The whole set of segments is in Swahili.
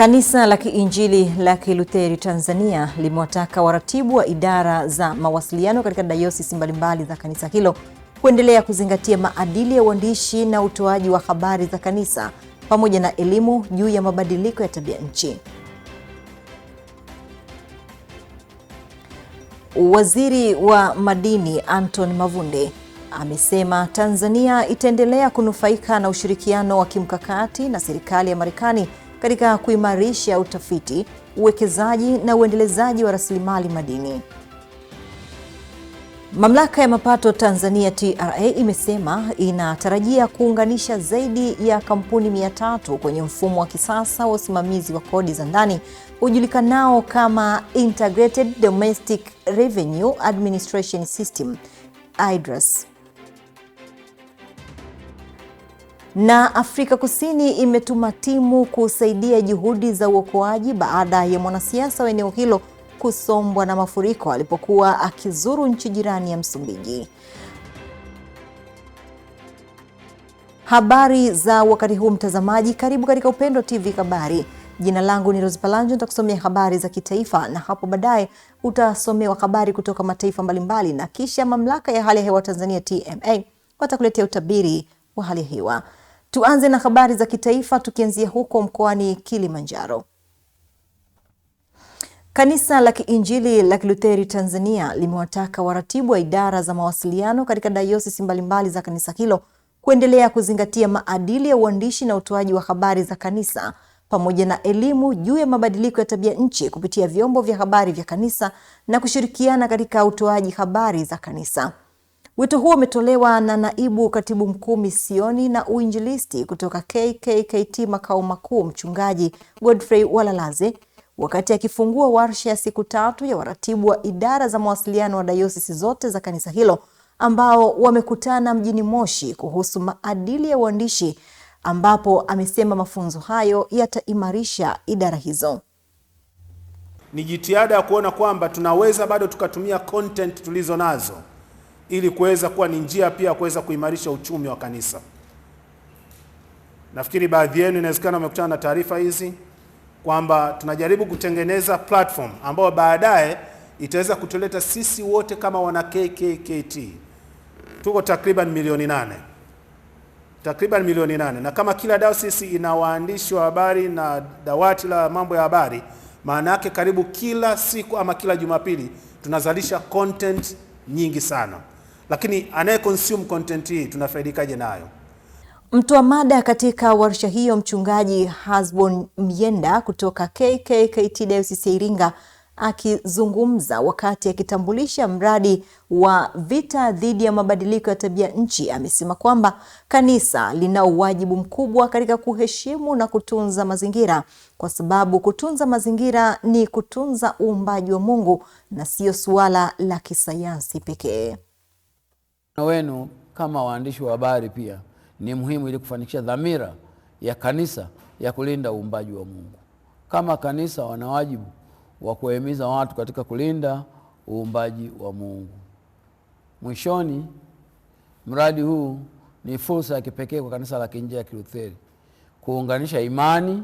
Kanisa la Kiinjili la Kilutheri Tanzania limewataka waratibu wa idara za mawasiliano katika dayosisi mbalimbali za kanisa hilo kuendelea kuzingatia maadili ya uandishi na utoaji wa habari za kanisa pamoja na elimu juu ya mabadiliko ya tabia nchi. Waziri wa Madini Anton Mavunde amesema Tanzania itaendelea kunufaika na ushirikiano wa kimkakati na serikali ya Marekani katika kuimarisha utafiti, uwekezaji na uendelezaji wa rasilimali madini. Mamlaka ya mapato Tanzania TRA imesema inatarajia kuunganisha zaidi ya kampuni 300 kwenye mfumo wa kisasa wa usimamizi wa kodi za ndani ujulikanao kama Integrated Domestic Revenue Administration System (IDRAS). Na Afrika Kusini imetuma timu kusaidia juhudi za uokoaji baada ya mwanasiasa wa eneo hilo kusombwa na mafuriko alipokuwa akizuru nchi jirani ya Msumbiji. Habari za wakati huu mtazamaji, karibu katika Upendo TV Habari. Jina langu ni Rose Palanjo, nitakusomea habari za kitaifa na hapo baadaye utasomewa habari kutoka mataifa mbalimbali na kisha mamlaka ya hali ya hewa Tanzania TMA watakuletea utabiri wa hali ya hewa. Tuanze na habari za kitaifa tukianzia huko mkoani Kilimanjaro. Kanisa la Kiinjili la Kilutheri Tanzania limewataka waratibu wa idara za mawasiliano katika dayosisi mbalimbali za kanisa hilo kuendelea kuzingatia maadili ya uandishi na utoaji wa habari za kanisa pamoja na elimu juu ya mabadiliko ya tabia nchi kupitia vyombo vya habari vya kanisa na kushirikiana katika utoaji habari za kanisa. Wito huo umetolewa na Naibu Katibu Mkuu Misioni na Uinjilisti kutoka KKKT makao makuu, Mchungaji Godfrey Walalaze, wakati akifungua warsha ya siku 3 ya waratibu wa idara za mawasiliano wa dayosisi zote za kanisa hilo ambao wamekutana mjini Moshi kuhusu maadili ya uandishi, ambapo amesema mafunzo hayo yataimarisha idara hizo. Ni jitihada ya kuona kwamba tunaweza bado tukatumia content tulizo nazo ili kuweza kuwa ni njia pia kuweza kuimarisha uchumi wa kanisa. Nafikiri baadhi yenu inawezekana wamekutana na taarifa hizi kwamba tunajaribu kutengeneza platform ambayo baadaye itaweza kutuleta sisi wote kama wana KKKT. Tuko takriban milioni 8. Takriban milioni 8. Na kama kila dayosisi ina waandishi wa habari na dawati la mambo ya habari, maana yake karibu kila siku ama kila Jumapili tunazalisha content nyingi sana. Lakini anaye consume content hii tunafaidikaje nayo? Mtoa mada katika warsha hiyo, Mchungaji Hasbon Myenda kutoka KKKT Dayosisi ya Iringa, akizungumza wakati akitambulisha mradi wa vita dhidi ya mabadiliko ya tabia nchi, amesema kwamba kanisa lina wajibu mkubwa katika kuheshimu na kutunza mazingira, kwa sababu kutunza mazingira ni kutunza uumbaji wa Mungu na sio suala la kisayansi pekee. Wenu kama waandishi wa habari pia ni muhimu ili kufanikisha dhamira ya kanisa ya kulinda uumbaji wa Mungu. Kama kanisa wana wajibu wa kuhimiza watu katika kulinda uumbaji wa Mungu. Mwishoni, mradi huu ni fursa ya kipekee kwa kanisa la Kiinjili la Kilutheri kuunganisha imani,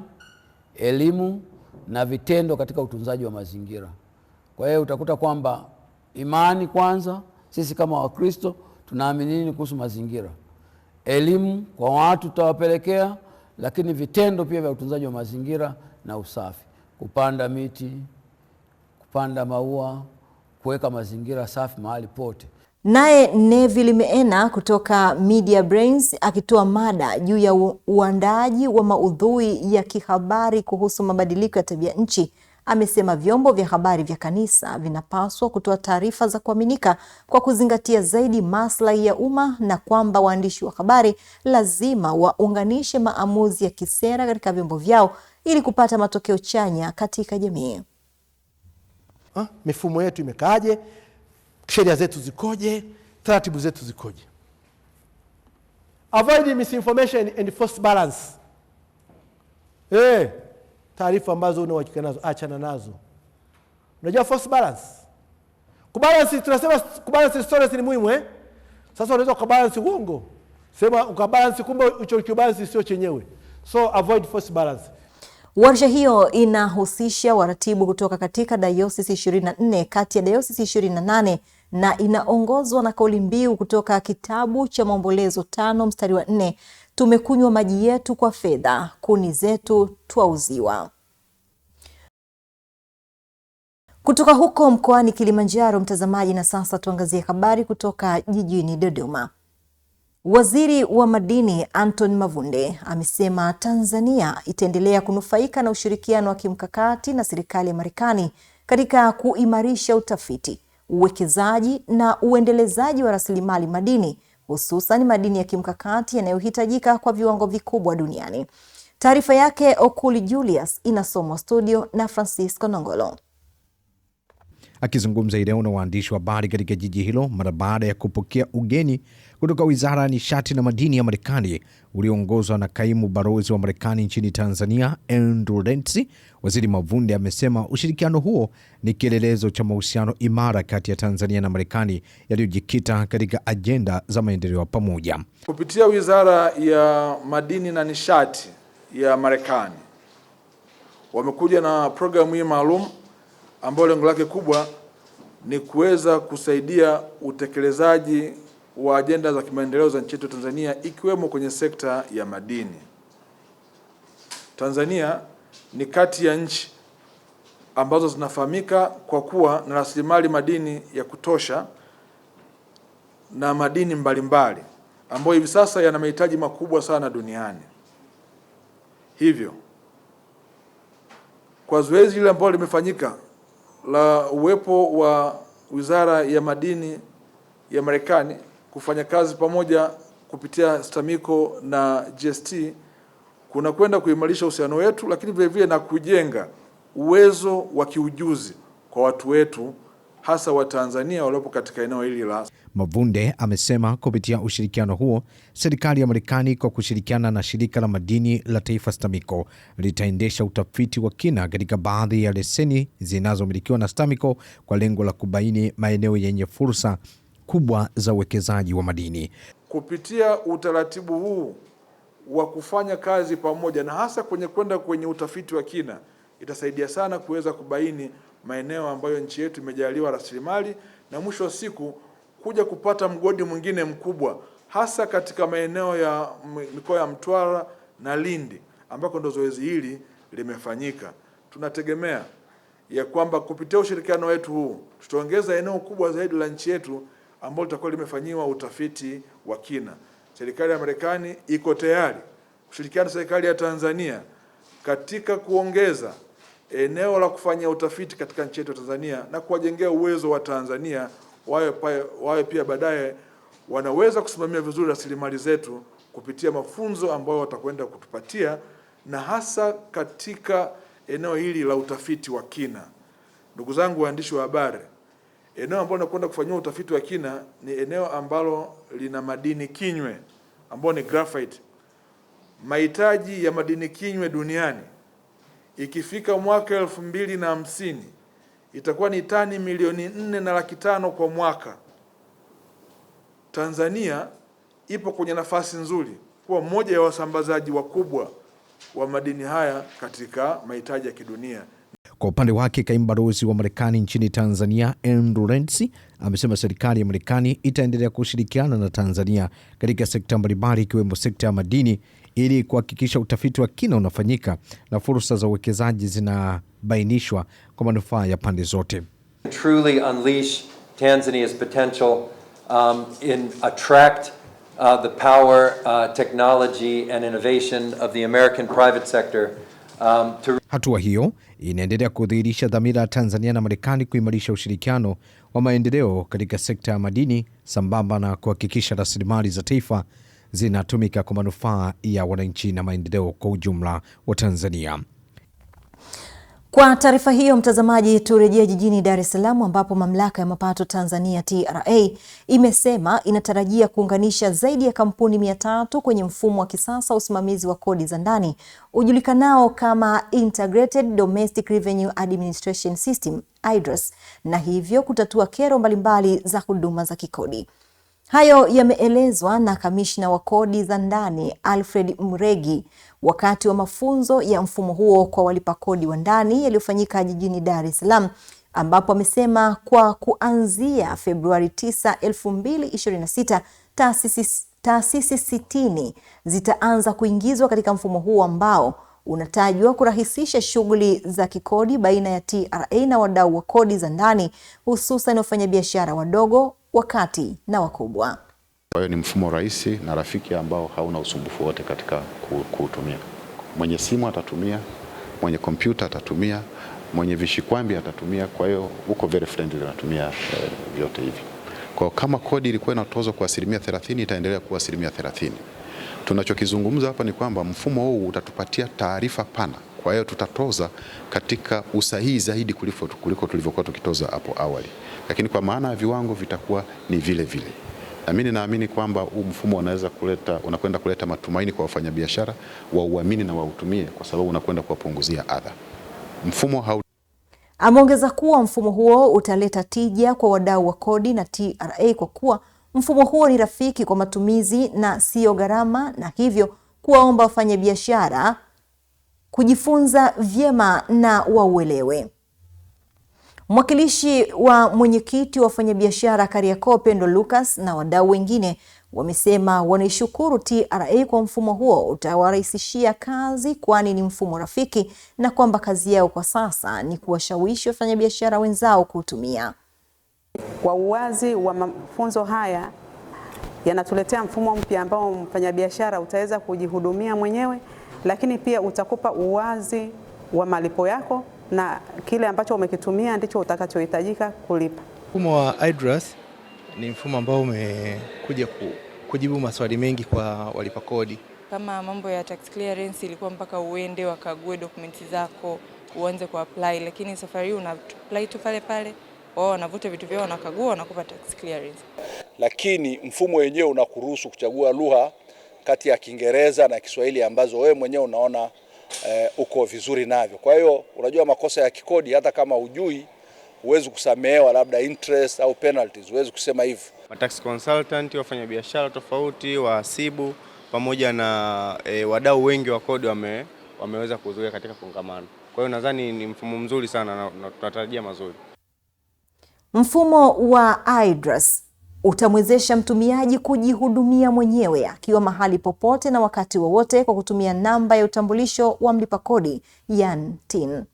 elimu na vitendo katika utunzaji wa mazingira. Kwa hiyo utakuta kwamba imani kwanza, sisi kama Wakristo tunaamini nini kuhusu mazingira. Elimu kwa watu tutawapelekea, lakini vitendo pia vya utunzaji wa mazingira na usafi. Kupanda miti, kupanda maua, kuweka mazingira safi mahali pote. Naye Neville Meena kutoka Media Brains akitoa mada juu ya uandaaji wa maudhui ya kihabari kuhusu mabadiliko ya tabia nchi, amesema vyombo vya habari vya kanisa vinapaswa kutoa taarifa za kuaminika kwa kuzingatia zaidi maslahi ya umma na kwamba waandishi wa habari lazima waunganishe maamuzi ya kisera katika vyombo vyao ili kupata matokeo chanya katika jamii. Mifumo yetu imekaaje? Sheria zetu zikoje? Taratibu zetu zikoje? Avoid misinformation and false balance. Taarifa ambazo unawachika nazo, achana nazo. Unajua false balance? Kubalance, tunasema kubalance stories ni muhimu Sasa unaweza kubalance uongo. Sema ukabalance kumbe ulichobalance sio chenyewe. So avoid false balance. Warsha hiyo inahusisha waratibu kutoka katika dayosisi 24 kati ya dayosisi 28 na inaongozwa na kauli mbiu kutoka kitabu cha Maombolezo 5 mstari wa 4, tumekunywa maji yetu kwa fedha, kuni zetu twauziwa. Kutoka huko mkoani Kilimanjaro, mtazamaji, na sasa tuangazie habari kutoka jijini Dodoma. Waziri wa Madini Anton Mavunde amesema Tanzania itaendelea kunufaika na ushirikiano wa kimkakati na serikali ya Marekani katika kuimarisha utafiti, uwekezaji na uendelezaji wa rasilimali madini, hususan madini ya kimkakati yanayohitajika kwa viwango vikubwa duniani. Taarifa yake Okuli Julius inasomwa studio na Francisco Nongolo. Akizungumza leo na waandishi wa habari katika jiji hilo mara baada ya kupokea ugeni kutoka Wizara ya Nishati na Madini ya Marekani ulioongozwa na kaimu balozi wa Marekani nchini Tanzania Andrew Rentsi, Waziri Mavunde amesema ushirikiano huo ni kielelezo cha mahusiano imara kati ya Tanzania na Marekani yaliyojikita katika ajenda za maendeleo pamoja. Kupitia Wizara ya Madini na Nishati ya Marekani wamekuja na programu hii maalum ambayo lengo lake kubwa ni kuweza kusaidia utekelezaji wa ajenda za kimaendeleo za nchi yetu Tanzania, ikiwemo kwenye sekta ya madini. Tanzania ni kati ya nchi ambazo zinafahamika kwa kuwa na rasilimali madini ya kutosha na madini mbalimbali ambayo hivi sasa yana mahitaji makubwa sana duniani. Hivyo, kwa zoezi hili ambalo limefanyika la uwepo wa Wizara ya Madini ya Marekani kufanya kazi pamoja kupitia STAMICO na GST, kuna kwenda kuimarisha uhusiano wetu, lakini vile vile na kujenga uwezo wa kiujuzi kwa watu wetu, hasa wa Tanzania waliopo katika eneo hili la. Mavunde amesema kupitia ushirikiano huo, serikali ya Marekani kwa kushirikiana na shirika la madini la taifa STAMICO litaendesha utafiti wa kina katika baadhi ya leseni zinazomilikiwa na STAMICO kwa lengo la kubaini maeneo yenye fursa kubwa za uwekezaji wa madini. Kupitia utaratibu huu wa kufanya kazi pamoja na hasa kwenda kwenye utafiti wa kina, itasaidia sana kuweza kubaini maeneo ambayo nchi yetu imejaliwa rasilimali na mwisho wa siku kuja kupata mgodi mwingine mkubwa, hasa katika maeneo ya mikoa ya Mtwara na Lindi ambako ndo zoezi hili limefanyika. Tunategemea ya kwamba kupitia ushirikiano wetu huu tutaongeza eneo kubwa zaidi la nchi yetu ambalo litakuwa limefanyiwa utafiti wa kina. Serikali ya Marekani iko tayari kushirikiana na serikali ya Tanzania katika kuongeza eneo la kufanyia utafiti katika nchi yetu Tanzania na kuwajengea uwezo wa Tanzania wawe pia baadaye wanaweza kusimamia vizuri rasilimali zetu kupitia mafunzo ambayo watakwenda kutupatia na hasa katika eneo hili la utafiti wa kina. Ndugu zangu waandishi wa habari, eneo ambalo nakwenda kufanyia utafiti wa kina ni eneo ambalo lina madini kinywe ambao ni graphite. Mahitaji ya madini kinywe duniani ikifika mwaka 2050 itakuwa ni tani milioni 4.5 kwa mwaka. Tanzania ipo kwenye nafasi nzuri kuwa mmoja ya wasambazaji wakubwa wa madini haya katika mahitaji ya kidunia. Kwa upande wake, kaimu balozi wa Marekani nchini Tanzania Andrew Rentsi amesema serikali ya Marekani itaendelea kushirikiana na Tanzania katika sekta mbalimbali ikiwemo sekta ya madini ili kuhakikisha utafiti wa kina unafanyika na fursa za uwekezaji zinabainishwa kwa manufaa ya pande zote. Truly unleash Tanzania's potential in attract the power, technology and innovation of the American private sector. Hatua hiyo inaendelea kudhihirisha dhamira ya Tanzania na Marekani kuimarisha ushirikiano wa maendeleo katika sekta ya madini sambamba na kuhakikisha rasilimali za taifa zinatumika kwa manufaa ya wananchi na maendeleo kwa ujumla wa Tanzania. Kwa taarifa hiyo, mtazamaji, turejea jijini Dar es Salaam ambapo mamlaka ya mapato Tanzania TRA imesema inatarajia kuunganisha zaidi ya kampuni 300 kwenye mfumo wa kisasa wa usimamizi wa kodi za ndani ujulikanao kama Integrated Domestic Revenue Administration System (IDRAS) na hivyo kutatua kero mbalimbali za huduma za kikodi. Hayo yameelezwa na kamishna wa kodi za ndani Alfred Mregi wakati wa mafunzo ya mfumo huo kwa walipa kodi wa ndani yaliyofanyika jijini Dar es Salaam, ambapo amesema kwa kuanzia Februari 9, 2026 taasisi 60 zitaanza kuingizwa katika mfumo huo ambao unatajwa kurahisisha shughuli za kikodi baina ya TRA na wadau wa kodi za ndani, hususan wafanyabiashara wadogo, wakati na wakubwa. Kwa hiyo ni mfumo rahisi na rafiki ambao hauna usumbufu wote katika kuutumia. Mwenye simu atatumia, mwenye kompyuta atatumia, mwenye vishikwambi atatumia. Kwa hiyo uko very friendly, anatumia vyote hivi. Kwa kama kodi ilikuwa inatozwa kwa 30%, itaendelea kuwa 30%. Tunachokizungumza hapa ni kwamba mfumo huu utatupatia taarifa pana. Kwa hiyo tutatoza katika usahihi zaidi kuliko tulivyokuwa tukitoza hapo awali. Lakini kwa maana ya viwango vitakuwa ni vile vile. Na mimi naamini kwamba huu mfumo unakwenda kuleta matumaini kwa wafanyabiashara wa uamini na wautumie, kwa sababu unakwenda kuwapunguzia adha. Ameongeza kuwa mfumo huo utaleta tija kwa wadau wa kodi na TRA kwa kuwa mfumo huo ni rafiki kwa matumizi na sio gharama, na hivyo kuwaomba wafanyabiashara kujifunza vyema na wauelewe. Mwakilishi wa mwenyekiti wa wafanyabiashara Kariakoo Pendo Lucas na wadau wengine wamesema wanaishukuru TRA kwa mfumo huo utawarahisishia kazi, kwani ni mfumo rafiki na kwamba kazi yao kwa sasa ni kuwashawishi wafanyabiashara wenzao kutumia. Kwa uwazi wa mafunzo haya yanatuletea mfumo mpya ambao mfanyabiashara utaweza kujihudumia mwenyewe, lakini pia utakupa uwazi wa malipo yako na kile ambacho umekitumia ndicho utakachohitajika kulipa. Mfumo wa IDRAS ni mfumo ambao umekuja kujibu maswali mengi kwa walipa kodi. Kama mambo ya tax clearance ilikuwa mpaka uende wakague dokumenti zako uanze kuapply, lakini safari hii una apply tu pale pale, wao wanavuta vitu vyao wanakagua wanakupa tax clearance. Lakini mfumo wenyewe unakuruhusu kuchagua lugha kati ya Kiingereza na Kiswahili ambazo wewe mwenyewe unaona uko vizuri navyo. Kwa hiyo unajua makosa ya kikodi hata kama hujui huwezi kusamehewa, labda interest au penalties, huwezi kusema hivyo. Tax consultant, wafanyabiashara tofauti, wahasibu pamoja na wadau wengi wa kodi wameweza kuhudhuria katika kongamano. Kwa hiyo nadhani ni mfumo mzuri sana na tunatarajia mazuri. Mfumo wa IDRAS utamwezesha mtumiaji kujihudumia mwenyewe akiwa mahali popote na wakati wowote kwa kutumia namba ya utambulisho wa mlipa kodi, yani TIN.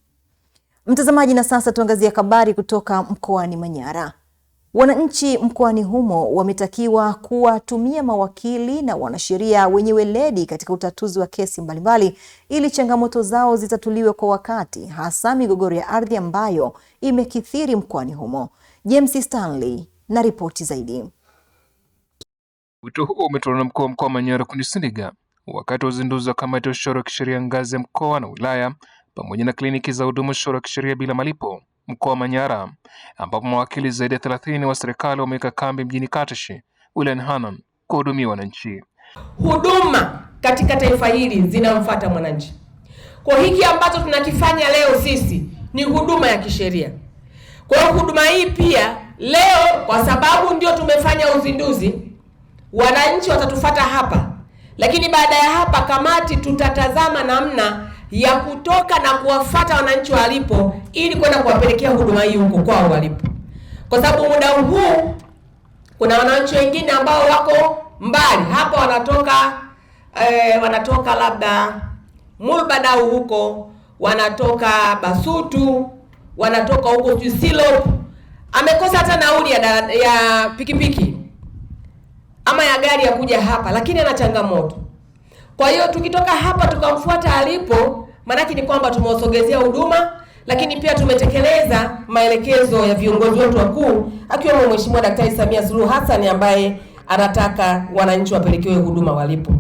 Mtazamaji, na sasa tuangazie habari kutoka mkoani Manyara. Wananchi mkoani humo wametakiwa kuwatumia mawakili na wanasheria wenye weledi katika utatuzi wa kesi mbalimbali ili changamoto zao zitatuliwe kwa wakati, hasa migogoro ya ardhi ambayo imekithiri mkoani humo. James Stanley na ripoti zaidi. Wito huo umetolewa na mkuu wa mkoa wa Manyara Kunisindiga wakati wa uzinduzi wa kamati ya ushauri wa kisheria ngazi ya mkoa na wilaya pamoja na kliniki za huduma ushauri wa kisheria bila malipo mkoa wa Manyara, ambapo mawakili zaidi ya 30 wa serikali wameweka kambi mjini Katashi wilayani Hanang kuhudumia wananchi. Huduma katika taifa hili zinamfuata mwananchi. Kwa hiki ambacho tunakifanya leo sisi ni huduma ya kisheria. Kwa hiyo huduma hii pia leo, kwa sababu ndio tumefanya uzinduzi, wananchi watatufuata hapa, lakini baada ya hapa kamati tutatazama namna ya kutoka na kuwafuata wananchi walipo ili kwenda kuwapelekea huduma hii huko kwao walipo. Kwa sababu muda huu kuna wananchi wengine ambao wako mbali hapa, wanatoka labda Mulbadau huko, wanatoka Basutu, wanatoka huko Silop, amekosa hata nauli ya pikipiki ama ya gari ya kuja hapa, lakini ana changamoto. Kwa hiyo tukitoka hapa tukamfuata alipo, maanake ni kwamba tumewasogezea huduma, lakini pia tumetekeleza maelekezo ya viongozi wetu wakuu akiwemo Mheshimiwa Daktari Samia Suluhu Hassan ambaye anataka wananchi wapelekewe huduma walipo.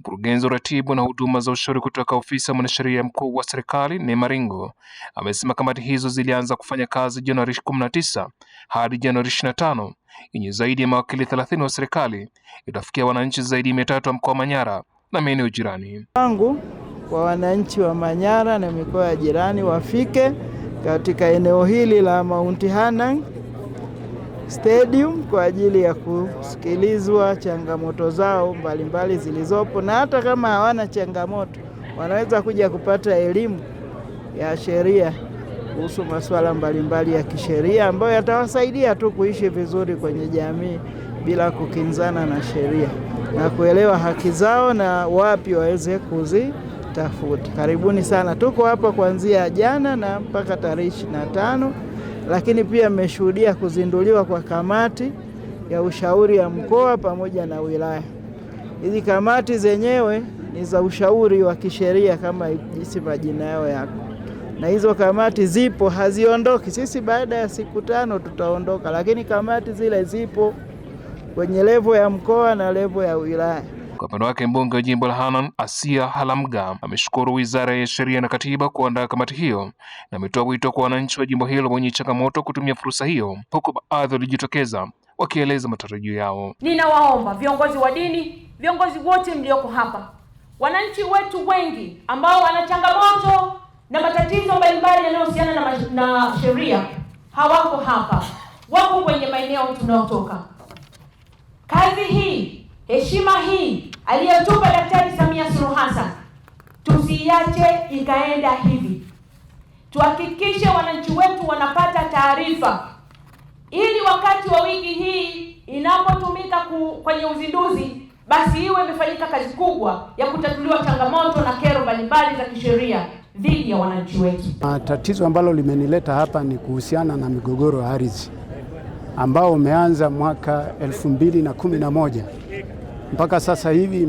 Mkurugenzi wa ratibu na huduma za ushauri kutoka ofisi ya mwanasheria mkuu wa serikali Neema Ringo amesema kamati hizo zilianza kufanya kazi Januari 19 hadi Januari 25 yenye zaidi ya mawakili 30 wa serikali itafikia wananchi zaidi ya 300 wa mkoa wa Manyara na maeneo jirani. Wangu kwa wananchi wa Manyara na mikoa ya jirani wafike katika eneo hili la Mount Hanang stadium kwa ajili ya kusikilizwa changamoto zao mbalimbali zilizopo, na hata kama hawana changamoto wanaweza kuja kupata elimu ya sheria kuhusu masuala mbalimbali ya kisheria ambayo yatawasaidia tu kuishi vizuri kwenye jamii bila kukinzana na sheria na kuelewa haki zao na wapi waweze kuzitafuta. Karibuni sana. Tuko hapa kuanzia jana na mpaka tarehe 25, lakini pia mmeshuhudia kuzinduliwa kwa kamati ya ushauri ya mkoa pamoja na wilaya. Hizi kamati zenyewe ni za ushauri wa kisheria kama jinsi majina yao yako. Na hizo kamati zipo, haziondoki. Sisi baada ya siku 5 tutaondoka, lakini kamati zile zipo kwenye levo ya mkoa na levo ya wilaya. Kwa upande wake, mbunge wa jimbo la Hanang' Asia Halamga ameshukuru Wizara ya Sheria na Katiba kuandaa kamati hiyo na ametoa wito kwa wananchi wa jimbo hilo wenye changamoto kutumia fursa hiyo, huku baadhi walijitokeza wakieleza matarajio yao. Ninawaomba viongozi wa dini, viongozi wote mlioko hapa, wananchi wetu wengi ambao wana changamoto na matatizo mbalimbali yanayohusiana na sheria hawako hapa, wako kwenye maeneo tunayotoka. Kazi hii, heshima hii aliyotupa Daktari Samia Suluhu Hassan, tusiache ikaenda hivi. Tuhakikishe wananchi wetu wanapata taarifa, ili wakati wa wiki hii inapotumika kwenye uzinduzi, basi iwe imefanyika kazi kubwa ya kutatuliwa changamoto na kero mbalimbali za kisheria dhidi ya wananchi wetu. Tatizo ambalo limenileta hapa ni kuhusiana na migogoro ya ardhi ambao umeanza mwaka 2011 mpaka sasa hivi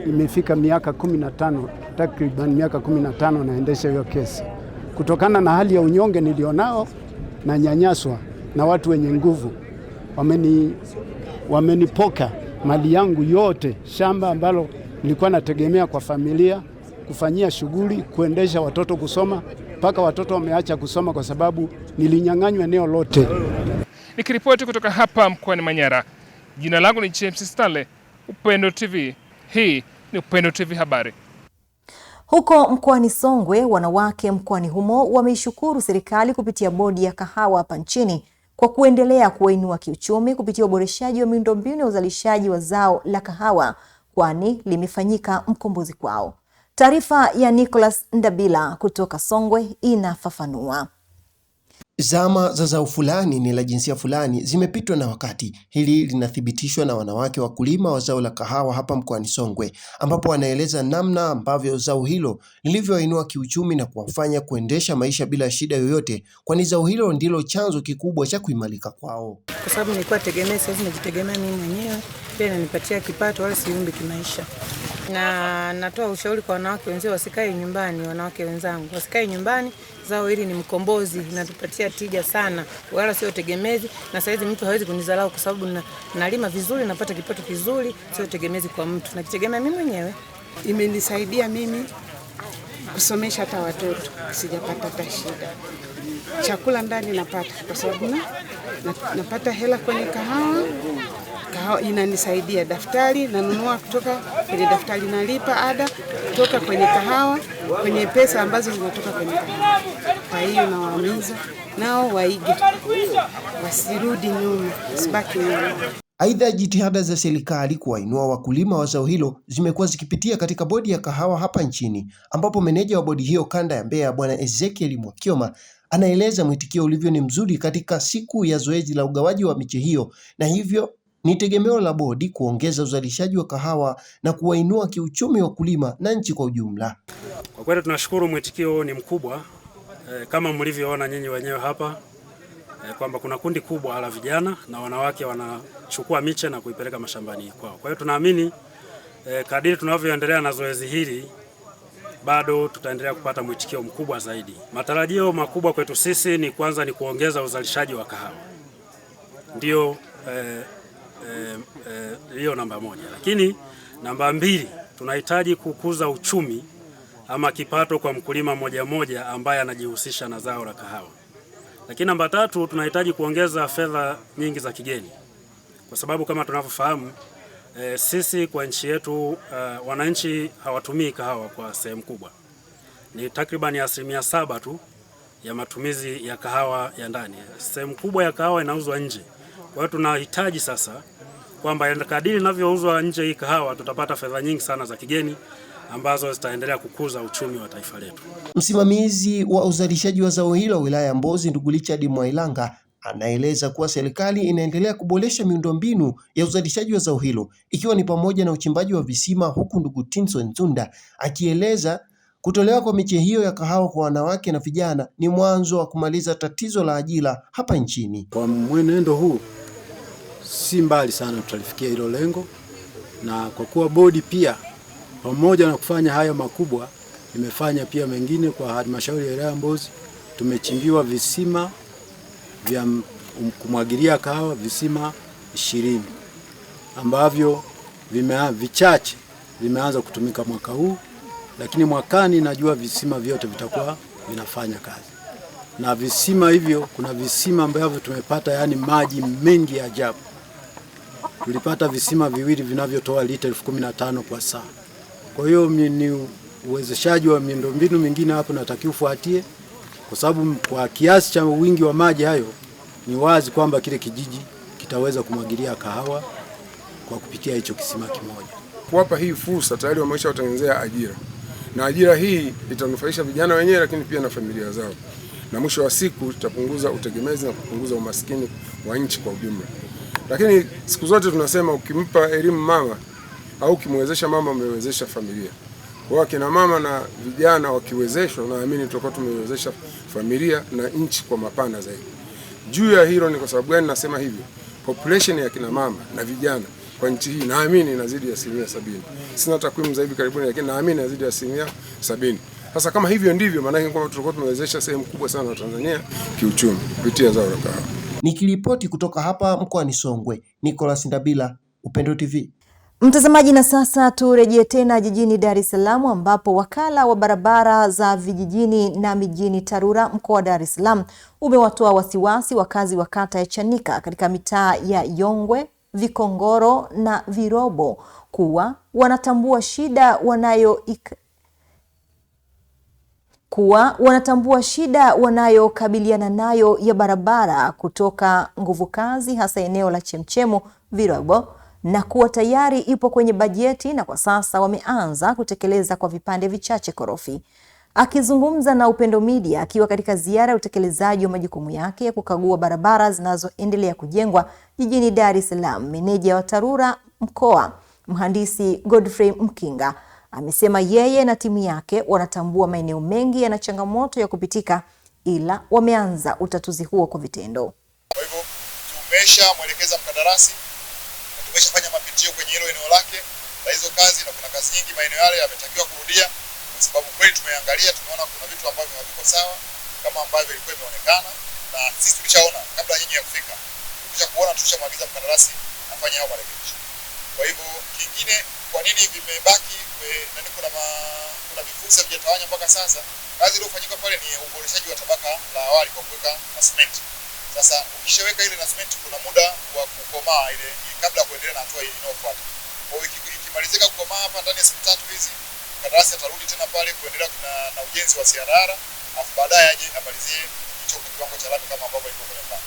imefika miaka 15, takriban miaka 15 naendesha hiyo kesi. Kutokana na hali ya unyonge nilionao na nyanyaswa na watu wenye nguvu, wamenipoka mali yangu yote, shamba ambalo nilikuwa nategemea kwa familia kufanyia shughuli, kuendesha watoto kusoma, mpaka watoto wameacha kusoma kwa sababu nilinyang'anywa eneo lote. Nikiripoti kutoka hapa mkoani Manyara, jina langu ni James Stanley, Upendo TV. Hii ni Upendo TV habari. Huko mkoani Songwe, wanawake mkoani humo wameishukuru serikali kupitia bodi ya kahawa hapa nchini kwa kuendelea kuwainua kiuchumi kupitia uboreshaji wa miundombinu ya uzalishaji wa zao la kahawa, kwani limefanyika mkombozi kwao. Taarifa ya Nicholas Ndabila kutoka Songwe inafafanua. Zama za zao fulani ni la jinsia fulani zimepitwa na wakati. Hili linathibitishwa na wanawake wakulima wa zao la kahawa hapa mkoani Songwe, ambapo wanaeleza namna ambavyo zao hilo lilivyoinua kiuchumi na kuwafanya kuendesha maisha bila shida yoyote, kwani zao hilo ndilo chanzo kikubwa cha kuimarika kwao. Kwa sababu nilikuwa tegemea, sasa najitegemea mimi mwenyewe, pia inanipatia kipato wala siumbi kimaisha. Na natoa ushauri kwa wanawake wenzao wasikae nyumbani, wanawake wenzangu wasikae nyumbani. Zao hili ni mkombozi, linatupatia tija sana, wala sio tegemezi. Na saizi mtu hawezi kunizalau kwa sababu nalima vizuri, napata kipato kizuri, sio tegemezi kwa mtu. Najitegemea mimi mwenyewe. Imenisaidia mimi kusomesha hata watoto, sijapata hata shida. Chakula ndani napata kwa sababu napata hela kwenye kahawa. Kahawa inanisaidia, daftari nanunua kutoka kwenye daftari, nalipa ada kutoka kwenye kahawa, kwenye pesa ambazo zinatoka kwenye kahawa. Kwa hiyo nawahimiza nao waige, wasirudi nyuma, sibaki nyuma. Aidha, jitihada za serikali kuwainua wakulima wa zao hilo zimekuwa zikipitia katika bodi ya kahawa hapa nchini, ambapo meneja wa bodi hiyo kanda ya Mbeya Bwana Ezekiel Mwakioma anaeleza mwitikio ulivyo ni mzuri katika siku ya zoezi la ugawaji wa miche hiyo, na hivyo ni tegemeo la bodi kuongeza uzalishaji wa kahawa na kuwainua kiuchumi wakulima na nchi kwa ujumla. Kwa kweli tunashukuru, mwitikio ni mkubwa kama mlivyoona nyinyi wenyewe hapa kwamba kuna kundi kubwa la vijana na wanawake wanachukua miche na kuipeleka mashambani kwao. Kwa hiyo tunaamini kadiri tunavyoendelea na zoezi hili bado tutaendelea kupata mwitikio mkubwa zaidi. Matarajio makubwa kwetu sisi ni kwanza ni kuongeza uzalishaji wa kahawa. Ndio hiyo namba moja. Lakini namba mbili, tunahitaji kukuza uchumi ama kipato kwa mkulima mmoja mmoja ambaye anajihusisha na zao la kahawa. Lakini namba tatu, tunahitaji kuongeza fedha nyingi za kigeni. Kwa sababu kama tunavyofahamu sisi kwa nchi yetu wananchi hawatumii kahawa kwa sehemu kubwa. Ni takriban 7% tu ya matumizi ya kahawa ya ndani. Sehemu kubwa ya kahawa inauzwa nje. Kwa hiyo tunahitaji sasa kwamba kadiri inavyouzwa nje hii kahawa tutapata fedha nyingi sana za kigeni ambazo zitaendelea kukuza uchumi wa taifa letu. Msimamizi wa uzalishaji wa zao hilo wilaya ya Mbozi, ndugu Richard Mwailanga, anaeleza kuwa serikali inaendelea kuboresha miundombinu ya uzalishaji wa zao hilo ikiwa ni pamoja na uchimbaji wa visima, huku ndugu Tinson Nzunda akieleza kutolewa kwa miche hiyo ya kahawa kwa wanawake na vijana ni mwanzo wa kumaliza tatizo la ajira hapa nchini. Kwa mwenendo huu si mbali sana tutalifikia hilo lengo, na kwa kuwa bodi pia pamoja na kufanya haya makubwa imefanya pia mengine kwa halmashauri ya wilaya ya Mbozi. Tumechimbiwa visima vya kumwagilia kahawa, visima 20 ambavyo vichache vimeanza kutumika mwaka huu, lakini mwakani najua visima vyote vitakuwa vinafanya kazi. Na visima hivyo kuna visima ambavyo tumepata yani maji mengi ya ajabu. Tulipata visima viwili vinavyotoa lita 15,000 kwa saa. Kwa hiyo ni uwezeshaji wa miundombinu mingine hapo natakiwa ufuatie, kwa sababu kwa kiasi cha wingi wa maji hayo ni wazi kwamba kile kijiji kitaweza kumwagilia kahawa kwa kupitia hicho kisima kimoja. Kuwapa hii fursa tayari wamesha watengenezea ajira, na ajira hii itanufaisha vijana wenyewe lakini pia na familia zao, na mwisho wa siku tutapunguza utegemezi na kupunguza umaskini wa nchi kwa ujumla. Lakini siku zote tunasema ukimpa elimu mama au ukimwezesha mama umewezesha familia. Kwa hiyo kina mama na vijana wakiwezeshwa, naamini tutakuwa tumewezesha familia na nchi kwa mapana zaidi. Juu ya hilo ni kwa sababu gani nasema hivyo? Population ya kina mama na vijana kwa nchi hii naamini inazidi ya 70%. Sina takwimu za hivi karibuni lakini naamini inazidi ya 70%. Sasa kama hivyo ndivyo, maana yake kwamba tutakuwa tumewezesha sehemu kubwa sana wa Tanzania kiuchumi kupitia zao la kahawa. Nikiripoti kutoka hapa mkoani Songwe, Nicholas Ndabila, Upendo TV. Mtazamaji, na sasa turejee tena jijini Dar es Salaam ambapo wakala wa barabara za vijijini na mijini TARURA mkoa wa Dar es Salaam umewatoa wasiwasi wakazi wa kata ya Chanika katika mitaa ya Yongwe, Vikongoro na Virobo kuwa wanatambua shida wanayokabiliana nayo ya barabara kutoka nguvu kazi hasa eneo la Chemchemu Virobo, na kuwa tayari ipo kwenye bajeti na kwa sasa wameanza kutekeleza kwa vipande vichache korofi. Akizungumza na Upendo Media akiwa katika ziara ya utekelezaji wa majukumu yake ya kukagua barabara zinazoendelea kujengwa jijini Dar es Salaam, meneja wa TARURA mkoa Mhandisi Godfrey Mkinga amesema yeye na timu yake wanatambua maeneo mengi yana changamoto ya kupitika, ila wameanza utatuzi huo kwa vitendo. Kwa hivyo tumeshamwelekeza mkandarasi na tumeshafanya mapitio kwenye hilo eneo lake la hizo kazi, na kuna kazi nyingi maeneo yale yametakiwa kurudia, kwa sababu kweli tumeangalia, tumeona kuna vitu ambavyo haviko sawa kama ambavyo ilikuwa imeonekana, na sisi tulishaona kabla nyinyi ya kufika, tulishakuona, tulishamwagiza mkandarasi afanye hayo marekebisho. Kwa hivyo kingine, kwa nini vimebaki na kuna vifusi vijatawanya mpaka sasa? Kazi iliyofanyika pale ni uboreshaji wa tabaka la awali kwa kuweka na simenti. Sasa ukishaweka ile na simenti kuna muda wa kukomaa ile kabla ya kuendelea na hatua inayofuata. Kwa hiyo ikimalizika kukomaa hapa ndani ya siku 3 hizi, kandarasi atarudi tena pale kuendelea na ujenzi wa CRR, afu baadaye aje amalizie hicho kiwango cha lami kama ambavyo ilikuwa kwenye plan.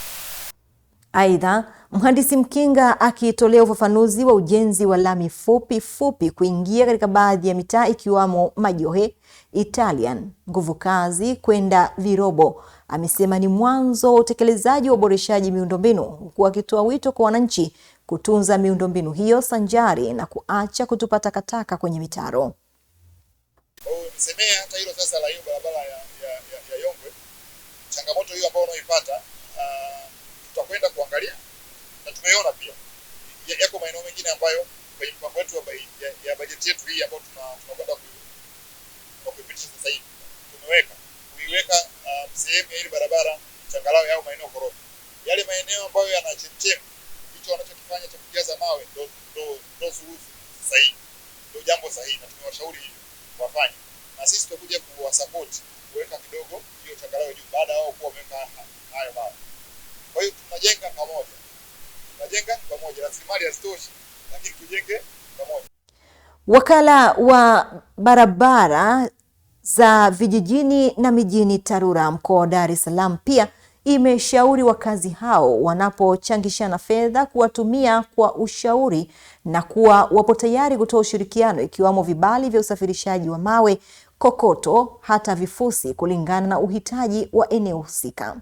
Aidha, Mhandisi Mkinga akitolea ufafanuzi wa ujenzi wa lami fupi kuingia katika baadhi ya mitaa ikiwamo Majohe, Italian, Nguvu Kazi kwenda Virobo, amesema ni mwanzo wa utekelezaji wa uboreshaji miundombinu, huku akitoa wito kwa wananchi kutunza miundombinu hiyo sanjari na kuacha kutupa takataka kwenye mitaro. Nisemea hata hilo sasa la hiyo barabara ya Yongwe, changamoto hiyo ambayo unaipata tutakwenda kuangalia, na tumeiona pia yako maeneo mengine ambayo kwenye mpango wetu ya bajeti yetu hii ambayo tunakwenda kuipitisha sasa hivi kuiweka sehemu ya ile barabara changalawe au maeneo korofi. Yale maeneo ambayo yana chemchemi, hicho wanachokifanya cha kujaza mawe ndo suluhu sahihi, ndio jambo sahihi, na tumewashauri hivyo wafanye, na sisi tutakuja kuwasupport kuweka kidogo hiyo changalawe juu baada ya wao kuwa wameweka hayo mawe. Kwa hiyo tunajenga pamoja, rasilimali hazitoshi, lakini tujenge pamoja. Wakala wa barabara za vijijini na mijini TARURA mkoa wa Dar es Salaam pia imeshauri wakazi hao wanapochangishana fedha kuwatumia kwa ushauri na kuwa wapo tayari kutoa ushirikiano, ikiwamo vibali vya usafirishaji wa mawe, kokoto, hata vifusi kulingana na uhitaji wa eneo husika.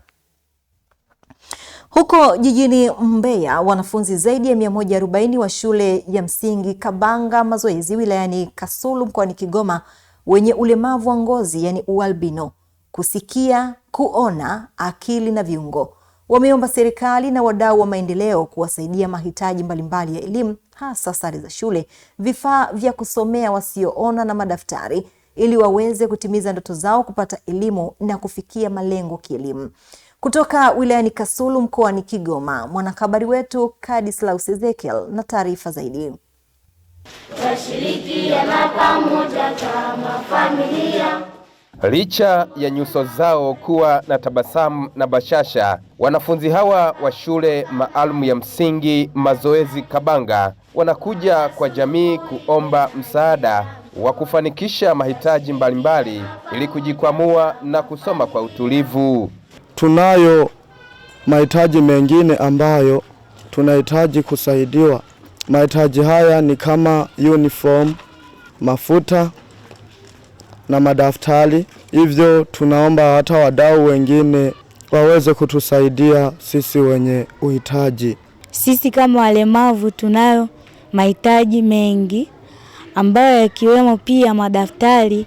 Huko jijini Mbeya, wanafunzi zaidi ya 140 wa shule ya msingi Kabanga Mazoezi wilayani Kasulu mkoani Kigoma wenye ulemavu wa ngozi yani ualbino, kusikia, kuona, akili na viungo wameomba serikali na wadau wa maendeleo kuwasaidia mahitaji mbalimbali ya elimu, hasa sare za shule, vifaa vya kusomea wasioona na madaftari, ili waweze kutimiza ndoto zao kupata elimu na kufikia malengo kielimu. Kutoka wilayani Kasulu mkoani Kigoma, mwanahabari wetu Kadislaus Ezekiel na taarifa zaidi. Tushirikiane pamoja kama familia. Licha ya nyuso zao kuwa na tabasamu na bashasha, wanafunzi hawa wa shule maalum ya msingi Mazoezi Kabanga wanakuja kwa jamii kuomba msaada wa kufanikisha mahitaji mbalimbali ili kujikwamua na kusoma kwa utulivu. Tunayo mahitaji mengine ambayo tunahitaji kusaidiwa. Mahitaji haya ni kama uniform, mafuta na madaftari. Hivyo tunaomba hata wadau wengine waweze kutusaidia sisi wenye uhitaji. Sisi kama walemavu tunayo mahitaji mengi ambayo yakiwemo pia madaftari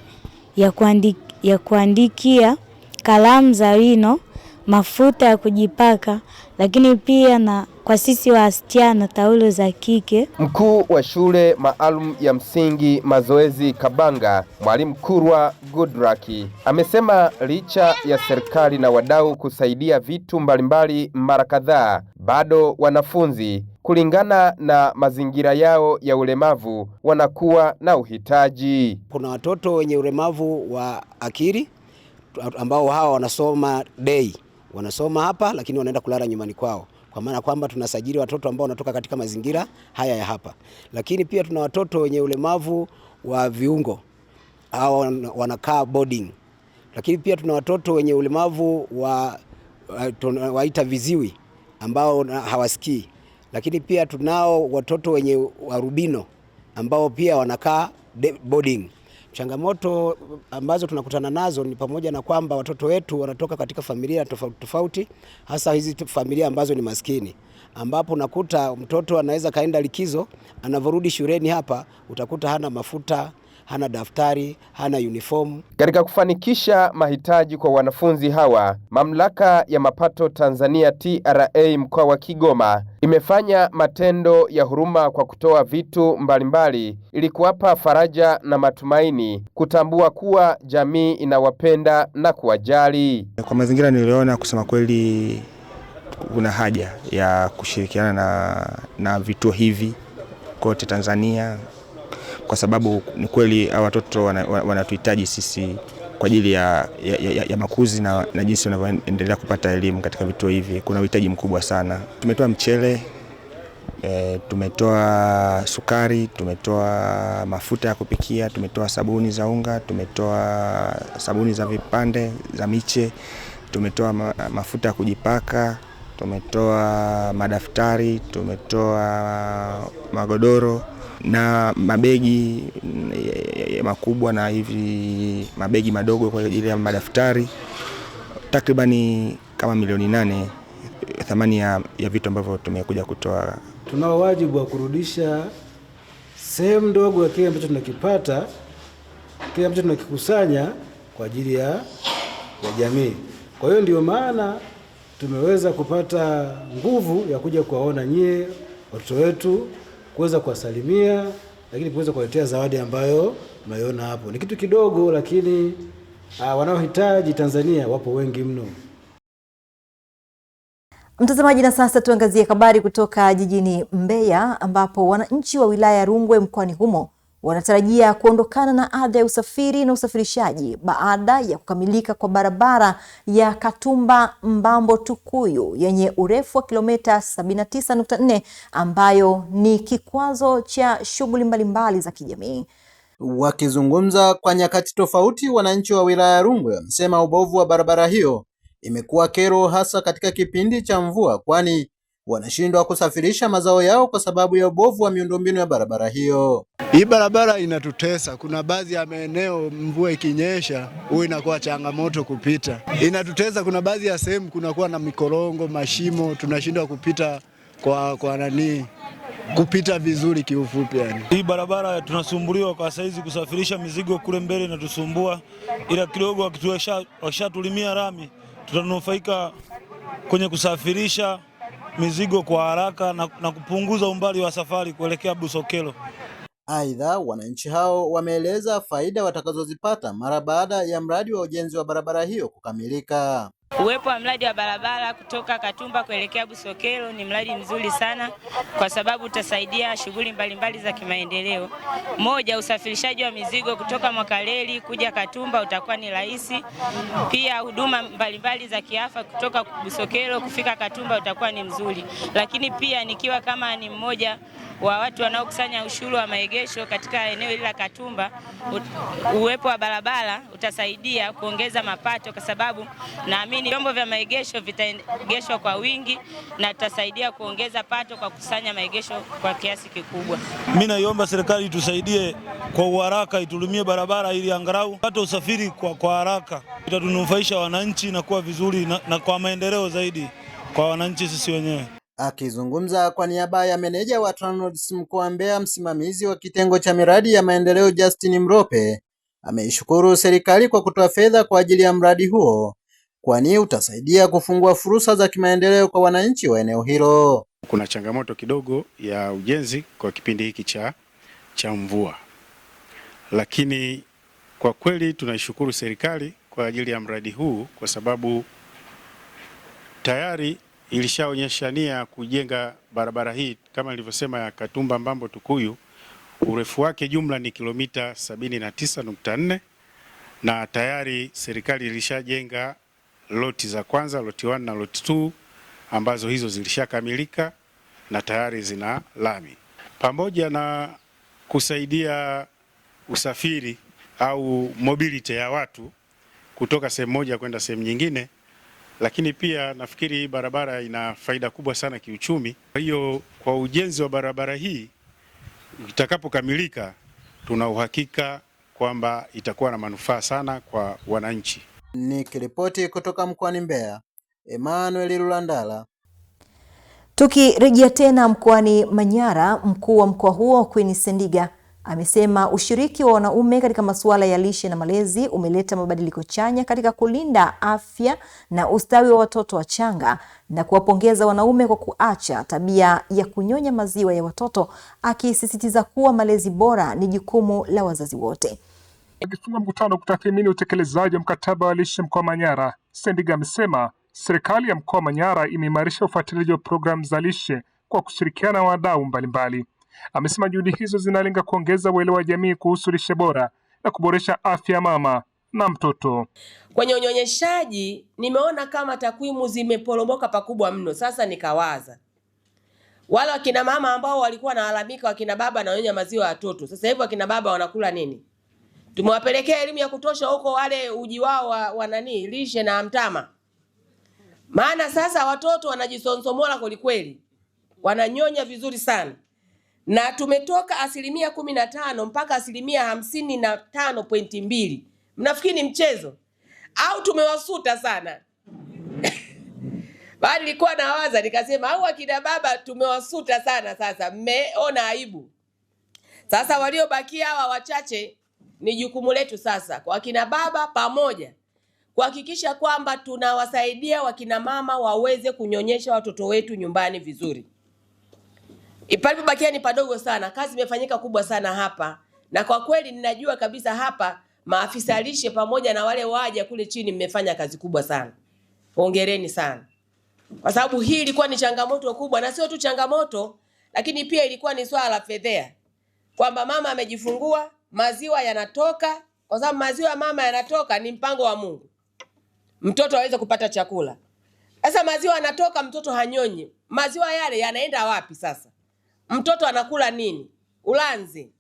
ya kuandikia, kalamu za wino, mafuta ya kujipaka, lakini pia na kwa sisi wasichana taulo za kike. Mkuu wa shule maalum ya msingi Mazoezi Kabanga, Mwalimu Kurwa Goodraki, amesema licha ya serikali na wadau kusaidia vitu mbalimbali mara kadhaa, bado wanafunzi kulingana na mazingira yao ya ulemavu wanakuwa na uhitaji. Kuna watoto wenye ulemavu wa akili ambao hawa wanasoma day, wanasoma hapa lakini wanaenda kulala nyumbani kwao, kwa maana kwamba tunasajili watoto ambao wanatoka katika mazingira haya ya hapa. Lakini pia tuna watoto wenye ulemavu wa viungo, hao wanakaa boarding. Lakini pia tuna watoto wenye ulemavu waita viziwi ambao hawasikii. Lakini pia tunao watoto wenye arubino ambao pia wanakaa boarding. Changamoto ambazo tunakutana nazo ni pamoja na kwamba watoto wetu wanatoka katika familia tofauti tofauti, hasa hizi familia ambazo ni maskini, ambapo unakuta mtoto anaweza kaenda likizo, anavorudi shuleni hapa utakuta hana mafuta, hana daftari, hana uniform. Katika kufanikisha mahitaji kwa wanafunzi hawa, Mamlaka ya Mapato Tanzania TRA mkoa wa Kigoma imefanya matendo ya huruma kwa kutoa vitu mbalimbali ili kuwapa faraja na matumaini, kutambua kuwa jamii inawapenda na kuwajali. Kwa mazingira niliona, kusema kweli kuna haja ya kushirikiana na vituo hivi kote Tanzania, kwa sababu ni kweli hawa watoto wanatuhitaji sisi kwa ajili ya makuzi na jinsi wanavyoendelea kupata elimu katika vituo hivi. Kuna uhitaji mkubwa sana. Tumetoa mchele, tumetoa sukari, tumetoa mafuta ya kupikia, tumetoa sabuni za unga, tumetoa sabuni za vipande za miche, tumetoa mafuta ya kujipaka, tumetoa madaftari, tumetoa magodoro na mabegi makubwa na hivi mabegi madogo kwa ajili ya madaftari. Takribani kama milioni 8 thamani ya vitu ambavyo tumekuja kutoa. Tunao wajibu wa kurudisha sehemu ndogo ya kile ambacho tunakipata, kile ambacho tunakikusanya kwa ajili ya jamii. Kwa hiyo ndio maana tumeweza kupata nguvu ya kuja kuwaona nyie watoto wetu, kuweza kuwasalimia, lakini kuweza kuwaletea zawadi ambayo mnaiona hapo. Ni kitu kidogo, lakini wanaohitaji Tanzania wapo wengi mno. Mtazamaji, na sasa tuangazie habari kutoka jijini Mbeya, ambapo wananchi wa wilaya ya Rungwe mkoani humo wanatarajia kuondokana na adha ya usafiri na usafirishaji baada ya kukamilika kwa barabara ya Katumba Mbambo Tukuyu yenye urefu wa kilomita 79.4 ambayo ni kikwazo cha shughuli mbalimbali za kijamii. Wakizungumza kwa nyakati tofauti, wananchi wa wilaya ya Rungwe wamesema ubovu wa barabara hiyo imekuwa kero hasa katika kipindi cha mvua, kwani wanashindwa kusafirisha mazao yao kwa sababu ya ubovu wa miundombinu ya barabara hiyo. Hii barabara inatutesa. Kuna baadhi ya maeneo mvua ikinyesha huwa inakuwa changamoto kupita. Inatutesa, kuna baadhi ya sehemu kunakuwa na mikorongo, mashimo, tunashindwa kupita kupita vizuri kiufupi yani. Hii barabara tunasumbuliwa kwa saizi kusafirisha mizigo kule mbele inatusumbua, ila kidogo wakishatulimia rami tutanufaika kwenye kusafirisha mizigo kwa haraka na kupunguza umbali wa safari kuelekea Busokelo. Aidha, wananchi hao wameeleza faida watakazozipata mara baada ya mradi wa ujenzi wa barabara hiyo kukamilika. Uwepo wa mradi wa barabara kutoka Katumba kuelekea Busokelo ni mradi mzuri sana kwa sababu utasaidia shughuli mbalimbali za kimaendeleo. Moja, usafirishaji wa mizigo kutoka Mwakaleli kuja Katumba utakuwa ni rahisi. Pia huduma mbalimbali za kiafya kutoka Busokelo kufika Katumba utakuwa ni mzuri. Lakini pia nikiwa kama ni mmoja wa watu wanaokusanya ushuru wa maegesho katika eneo hili la Katumba, uwepo wa barabara utasaidia kuongeza mapato kwa sababu naamini vyombo vya maegesho vitaegeshwa kwa wingi na tutasaidia kuongeza pato kwa kusanya maegesho kwa kiasi kikubwa. Mimi naiomba serikali itusaidie kwa uharaka, itulumie barabara ili angalau hata usafiri kwa haraka. Itatunufaisha wananchi na kuwa vizuri na kwa maendeleo zaidi kwa wananchi sisi wenyewe. Akizungumza kwa niaba ya meneja wa TRANROADS mkoa wa Mbeya, msimamizi wa kitengo cha miradi ya maendeleo Justin Mrope ameishukuru serikali kwa kutoa fedha kwa ajili ya mradi huo, kwani utasaidia kufungua fursa za kimaendeleo kwa wananchi wa eneo hilo. Kuna changamoto kidogo ya ujenzi kwa kipindi hiki cha mvua, lakini kwa kweli tunaishukuru serikali kwa ajili ya mradi huu kwa sababu tayari ilishaonyesha nia kujenga barabara hii kama nilivyosema ya Katumba Mbambo Tukuyu. Urefu wake jumla ni kilomita 79.4 na tayari serikali ilishajenga loti za kwanza, loti 1 na loti 2 ambazo hizo zilishakamilika na tayari zina lami. Pamoja na kusaidia usafiri au mobility ya watu kutoka sehemu moja kwenda sehemu nyingine, lakini pia nafikiri barabara ina faida kubwa sana kiuchumi. Kwa hiyo kwa ujenzi wa barabara hii itakapokamilika, tuna uhakika kwamba itakuwa na manufaa sana kwa wananchi. Nikiripoti kutoka mkoani Mbeya, Emmanuel Lulandala. Tukirejea tena mkoani Manyara, mkuu wa mkoa huo Queen Sendiga amesema ushiriki wa wanaume katika masuala ya lishe na malezi umeleta mabadiliko chanya katika kulinda afya na ustawi wa watoto wachanga na kuwapongeza wanaume kwa kuacha tabia ya kunyonya maziwa ya watoto, akisisitiza kuwa malezi bora ni jukumu la wazazi wote. Akifunga mkutano kutathmini utekelezaji wa mkataba wa lishe mkoa wa Manyara, Sendiga amesema serikali ya mkoa wa Manyara imeimarisha ufuatiliaji wa programu za lishe kwa kushirikiana na wadau mbalimbali. Amesema juhudi hizo zinalenga kuongeza uelewa wa jamii kuhusu lishe bora na kuboresha afya ya mama na mtoto. Kwenye unyonyeshaji nimeona kama takwimu zimeporomoka pakubwa mno. Sasa nikawaza wale wakina mama ambao walikuwa wanalalamika wakina baba wananyonya maziwa ya watoto, sasa hivi wakina baba wanakula nini? Tumewapelekea elimu ya kutosha huko wale uji wao wa lishe na mtama. Maana sasa watoto wanajisonsomola kwelikweli, wananyonya vizuri sana. Na tumetoka 15% mpaka 55.2. Mnafikiri ni mchezo? Au tumewasuta sana? Bali nilikuwa nawaza nikasema au akina baba tumewasuta sana, sasa mmeona aibu. Sasa waliobakia hawa wachache ni jukumu letu sasa kwa akina baba pamoja kuhakikisha kwamba tunawasaidia wakina mama waweze kunyonyesha watoto wetu nyumbani vizuri. Palipobakia ni padogo sana, kazi imefanyika kubwa sana hapa. Na kwa kweli ninajua kabisa hapa maafisa lishe pamoja na wale waja kule chini mmefanya kazi kubwa sana. Hongereni sana. Kwa sababu hii ilikuwa ni changamoto kubwa, na sio tu changamoto, lakini pia ilikuwa ni swala la fedhea. Kwamba mama amejifungua, maziwa yanatoka, kwa sababu maziwa ya mama yanatoka ni mpango wa Mungu. Mtoto aweze kupata chakula. Sasa maziwa yanatoka, mtoto hanyonyi. Maziwa yale yanaenda wapi sasa? Mtoto anakula nini? Ulanzi.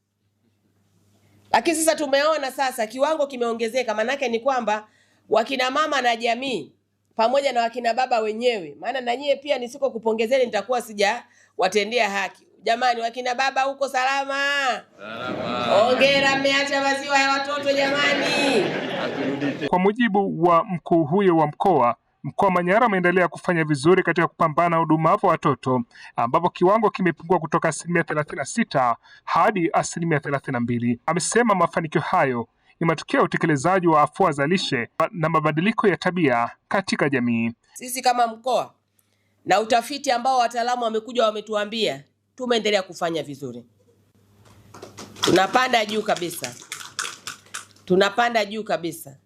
Lakini sasa tumeona sasa kiwango kimeongezeka, manake ni kwamba wakina mama na jamii pamoja na wakina baba wenyewe, maana na nyie pia nisiko kupongezeni nitakuwa sijawatendea haki. Jamani, wakina baba huko salama? Salama. Hongera, mmeacha maziwa ya watoto jamani. Kwa mujibu wa mkuu huyo wa mkoa wa Manyara umeendelea kufanya vizuri katika kupambana na udumavu wa watoto, ambapo kiwango kimepungua kutoka 36% hadi 32%. Amesema mafanikio hayo ni matokeo ya utekelezaji wa afua za lishe na mabadiliko ya tabia katika jamii. Sisi kama mkoa na utafiti ambao wataalamu wamekuja wametuambia, tumeendelea kufanya vizuri. Tunapanda juu kabisa. Tunapanda juu kabisa.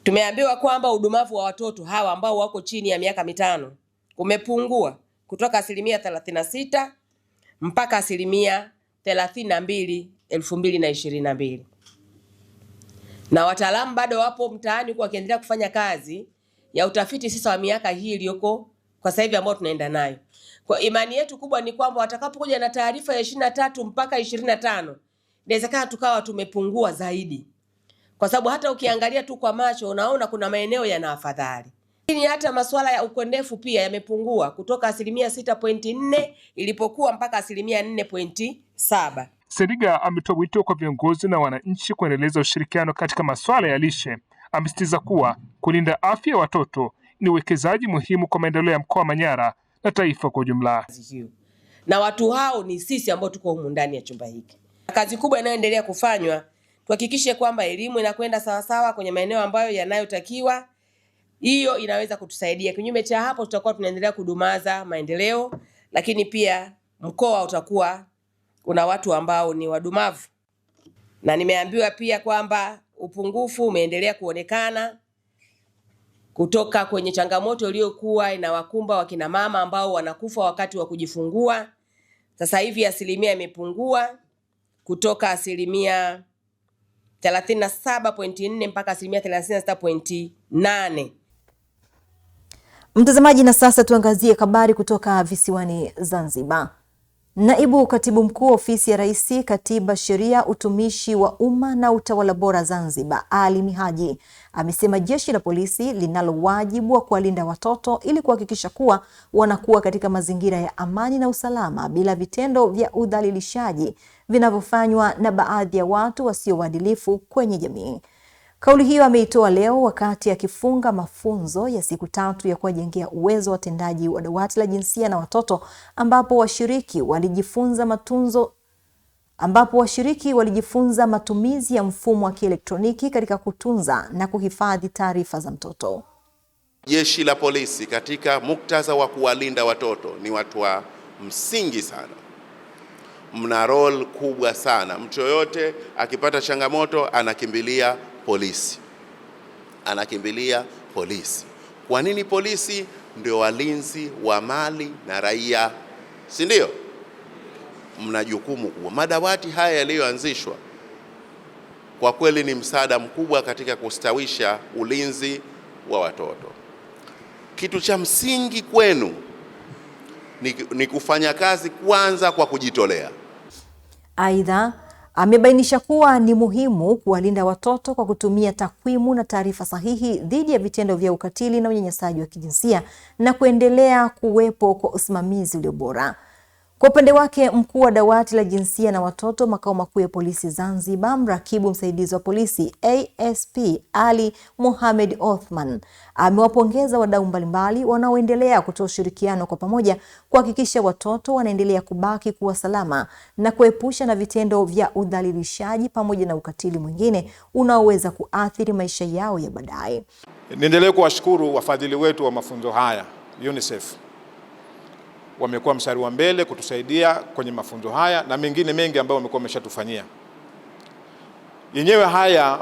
Tumeambiwa kwamba udumavu wa watoto hawa ambao wako chini ya miaka 5 umepungua kutoka 36% mpaka 32% 2022. Na wataalamu bado wapo mtaani kwa kiendelea kufanya kazi ya utafiti sasa wa miaka hii iliyoko kwa sasa hivi ambao tunaenda nayo. Kwa imani yetu kubwa ni kwamba watakapokuja na taarifa ya 23 mpaka 25, inawezekana tukawa tumepungua zaidi. Kwa sababu hata ukiangalia tu kwa macho unaona kuna maeneo yana afadhali. Lakini hata masuala ya ukondefu pia yamepungua kutoka 6.4 ilipokuwa mpaka 4.7. Sendiga ametoa wito kwa viongozi na wananchi kuendeleza ushirikiano katika masuala ya lishe. Amesitiza kuwa kulinda afya ya watoto ni uwekezaji muhimu kwa maendeleo ya mkoa wa Manyara na taifa kwa ujumla. Na watu hao ni sisi ambao tuko humu ndani ya chumba hiki. Kazi kubwa inayoendelea kufanywa, tuhakikishe kwamba elimu inakwenda sawasawa kwenye maeneo ambayo yanayotakiwa. Hiyo inaweza kutusaidia. Kinyume cha hapo tutakuwa tunaendelea kudumaza maendeleo, lakini pia mkoa utakuwa kuna watu ambao ni wadumavu. Na nimeambiwa pia kwamba upungufu umeendelea kuonekana kutoka kwenye changamoto iliyokuwa inawakumba wakina mama ambao wanakufa wakati wa kujifungua. Sasa hivi asilimia imepungua kutoka 37.4 mpaka 36.8. Mtazamaji, na sasa tuangazie habari kutoka visiwani Zanzibar. Naibu Katibu Mkuu Ofisi ya Rais, Katiba, Sheria, Utumishi wa Umma na Utawala Bora Zanzibar, Ali Mihaji, amesema jeshi la polisi linalo wajibu wa kuwalinda watoto ili kuhakikisha kuwa wanakuwa katika mazingira ya amani na usalama bila vitendo vya udhalilishaji vinavyofanywa na baadhi ya watu wasio waadilifu kwenye jamii. Kauli hiyo ameitoa leo wakati akifunga mafunzo ya siku 3 ya kuwajengea uwezo watendaji wa dawati la jinsia na watoto ambapo washiriki walijifunza matumizi ya mfumo wa kielektroniki katika kutunza na kuhifadhi taarifa za mtoto. Jeshi la polisi katika muktadha wa kuwalinda watoto ni watu wa msingi sana. Mna role kubwa sana. Mtu yoyote akipata changamoto anakimbilia polisi. Kwa nini polisi? Ndio walinzi wa mali na raia, si ndio? Mna jukumu kubwa. Madawati haya yaliyoanzishwa kwa kweli ni msaada mkubwa katika kustawisha ulinzi wa watoto. Kitu cha msingi kwenu ni kufanya kazi kwanza kwa kujitolea. Aidha, amebainisha kuwa ni muhimu kuwalinda watoto kwa kutumia takwimu na taarifa sahihi dhidi ya vitendo vya ukatili na unyanyasaji wa kijinsia na kuendelea kuwepo kwa usimamizi ulio bora. Kwa upande wake, mkuu wa dawati la jinsia na watoto makao makuu ya polisi Zanzibar, mrakibu msaidizi wa polisi ASP Ali Mohamed Othman, amewapongeza wadau mbalimbali wanaoendelea kutoa ushirikiano kwa pamoja kuhakikisha watoto wanaendelea kubaki kuwa salama na kuepusha na vitendo vya udhalilishaji pamoja na ukatili mwingine unaoweza kuathiri maisha yao ya baadaye. Niendelee kuwashukuru wafadhili wetu wa mafunzo haya, UNICEF. Wamekuwa mstari wa mbele kutusaidia kwenye mafunzo haya na mengine mengi ambayo wamekuwa wameshatufanyia. Yenyewe haya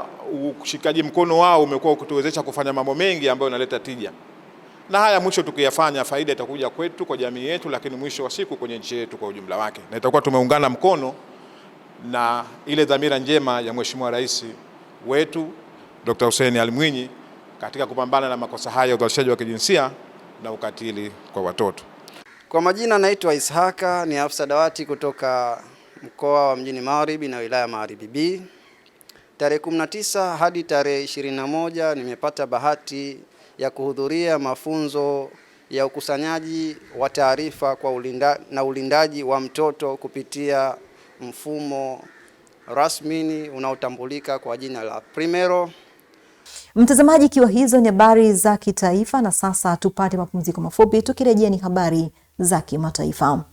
ushikaji mkono wao umekuwa ukituwezesha kufanya mambo mengi ambayo yanaleta tija. Na haya mwisho tukiyafanya faida itakuja kwetu, kwa jamii yetu, lakini mwisho wa siku kwenye nchi yetu kwa ujumla wake. Na itakuwa tumeungana mkono na ile dhamira njema ya Mheshimiwa Rais wetu Dr. Hussein Ali Mwinyi katika kupambana na makosa haya ya udhalilishaji wa kijinsia na ukatili kwa watoto. Kwa majina naitwa Ishaka, ni afisa dawati kutoka mkoa wa Mjini Magharibi na wilaya Magharibi B. Tarehe 19 hadi tarehe 21 nimepata bahati ya kuhudhuria mafunzo ya ukusanyaji wa taarifa kwa ulindaji wa mtoto kupitia mfumo rasmi unaotambulika kwa jina la Primero. Mtazamaji, ikiwa hizo ni habari za kitaifa, na sasa tupate mapumziko mafupi, tukirejea ni habari za kimataifa.